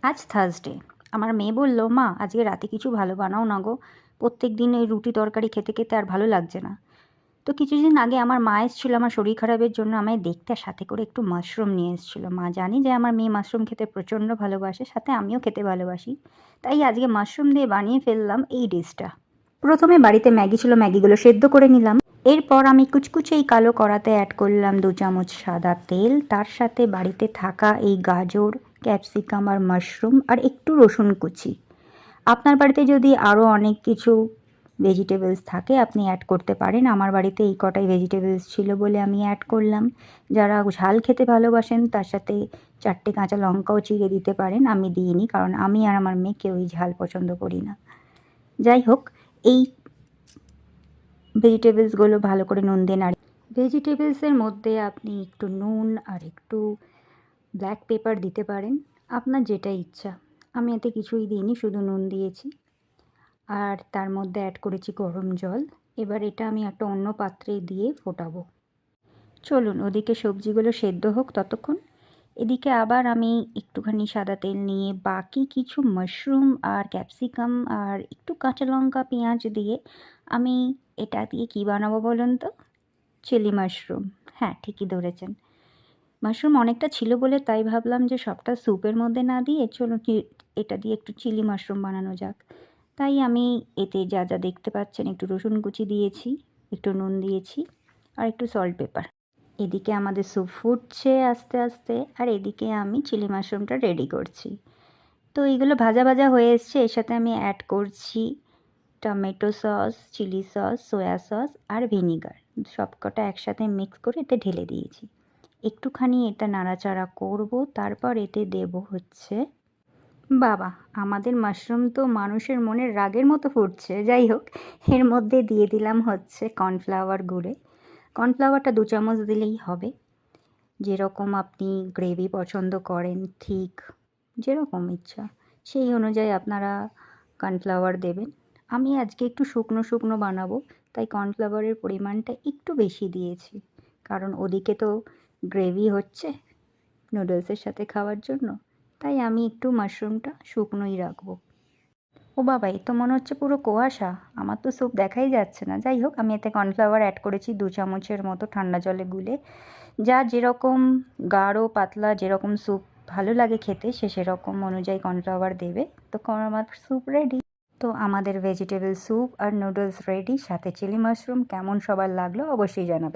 আজ থার্সডে। আমার মেয়ে বলল, মা আজকে রাতে কিছু ভালো বানাও না গো, প্রত্যেক দিন ওই রুটি তরকারি খেতে খেতে আর ভালো লাগছে না। তো কিছুদিন আগে আমার মা এসেছিলো আমার শরীর খারাপের জন্য আমায় দেখতে, সাথে করে একটু মাশরুম নিয়ে এসেছিলো। মা জানি যে আমার মেয়ে মাশরুম খেতে প্রচণ্ড ভালোবাসে, সাথে আমিও খেতে ভালোবাসি, তাই আজকে মাশরুম দিয়ে বানিয়ে ফেললাম এই ডিশটা। প্রথমে বাড়িতে ম্যাগি ছিল, ম্যাগিগুলো সেদ্ধ করে নিলাম। এরপর আমি কুচকুচে এই কালো কড়াতে অ্যাড করলাম 2 চামচ সাদা তেল, তার সাথে বাড়িতে থাকা এই গাজর, ক্যাপসিকাম আর মাশরুম আর একটু রসুন কুচি। আপনার বাড়িতে যদি আরও অনেক কিছু ভেজিটেবলস থাকে আপনি অ্যাড করতে পারেন। আমার বাড়িতে এই কটাই ভেজিটেবলস ছিল বলে আমি অ্যাড করলাম। যারা ঝাল খেতে ভালোবাসেন তার সাথে 4টে কাঁচা লঙ্কাও চিড়ে দিতে পারেন, আমি দিইনি কারণ আমি আর আমার মেয়ে কেউই ঝাল পছন্দ করি না। যাই হোক, এই ভেজিটেবলসগুলো ভালো করে নুন দিয়ে ভেজিটেবলসের মধ্যে আপনি একটু নুন আর একটু ব্ল্যাক পেপার দিতে পারেন, আপনার যেটা ইচ্ছা। আমি এতে কিছুই দিইনি, শুধু নুন দিয়েছি আর তার মধ্যে অ্যাড করেছি গরম জল। এবার এটা আমি একটা অন্য পাত্রে দিয়ে ফোটাবো। চলুন ওদিকে সবজিগুলো সেদ্ধ হোক ততক্ষণ। এদিকে আবার আমি একটুখানি সাদা তেল নিয়ে বাকি কিছু মাশরুম আর ক্যাপসিকাম আর একটু কাঁচা লঙ্কা পেঁয়াজ দিয়ে আমি এটা দিয়ে কী বানাবো বলুন তো? Chilli mushroom. হ্যাঁ, ঠিকই ধরেছেন। মাশরুম অনেকটা ছিল বলে তাই ভাবলাম যে সবটা স্যুপের মধ্যে না দিয়ে চলুন এটা দিয়ে একটু চিলি মাশরুম বানানো যাক। তাই আমি এতে যা যা দেখতে পাচ্ছেন, একটু রসুন কুচি দিয়েছি, একটু নুন দিয়েছি আর একটু সল্ট পেপার। এদিকে আমাদের স্যুপ ফুটছে আস্তে আস্তে আর এদিকে আমি চিলি মাশরুমটা রেডি করছি। তো এইগুলো ভাজা ভাজা হয়ে এসছে, এর সাথে আমি অ্যাড করছি tomato sauce, chilli sauce, soya sauce আর ভিনিগার। সবকটা একসাথে মিক্স করে এতে ঢেলে দিয়েছি। একটুখানি এটা নাড়াচাড়া করব, তারপর এতে দেব হচ্ছে বাবা, আমাদের মাশরুম তো মানুষের মনের রাগের মতো ফুটছে। যাই হোক, এর মধ্যে দিয়ে দিলাম হচ্ছে কর্নফ্লাওয়ার গুঁড়ে। কর্নফ্লাওয়ারটা 2 চামচ দিলেই হবে। যেরকম আপনি গ্রেভি পছন্দ করেন, ঠিক যেরকম ইচ্ছা সেই অনুযায়ী আপনারা কর্নফ্লাওয়ার দেবেন। আমি আজকে একটু শুকনো শুকনো বানাবো, তাই কর্নফ্লাওয়ারের পরিমাণটা একটু বেশি দিয়েছি, কারণ ওদিকে তো গ্রেভি হচ্ছে নুডলসের সাথে খাওয়ার জন্য, তাই আমি একটু মাশরুমটা শুকনোই রাখবো। ও বাবা, এই তো মনে হচ্ছে পুরো কুয়াশা, আমার তো স্যুপ দেখাই যাচ্ছে না। যাই হোক, আমি এতে কর্নফ্লাওয়ার অ্যাড করেছি 2 চামচের মতো ঠান্ডা জলে গুলে। যা যেরকম গাঢ় পাতলা যেরকম স্যুপ ভালো লাগে খেতে সে সেরকম অনুযায়ী কর্নফ্লাওয়ার দেবে। তো আমার স্যুপ রেডি। তো আমাদের ভেজিটেবল স্যুপ আর নুডলস রেডি, সাথে চিলি মাশরুম। কেমন সবার লাগলো অবশ্যই জানাবেন।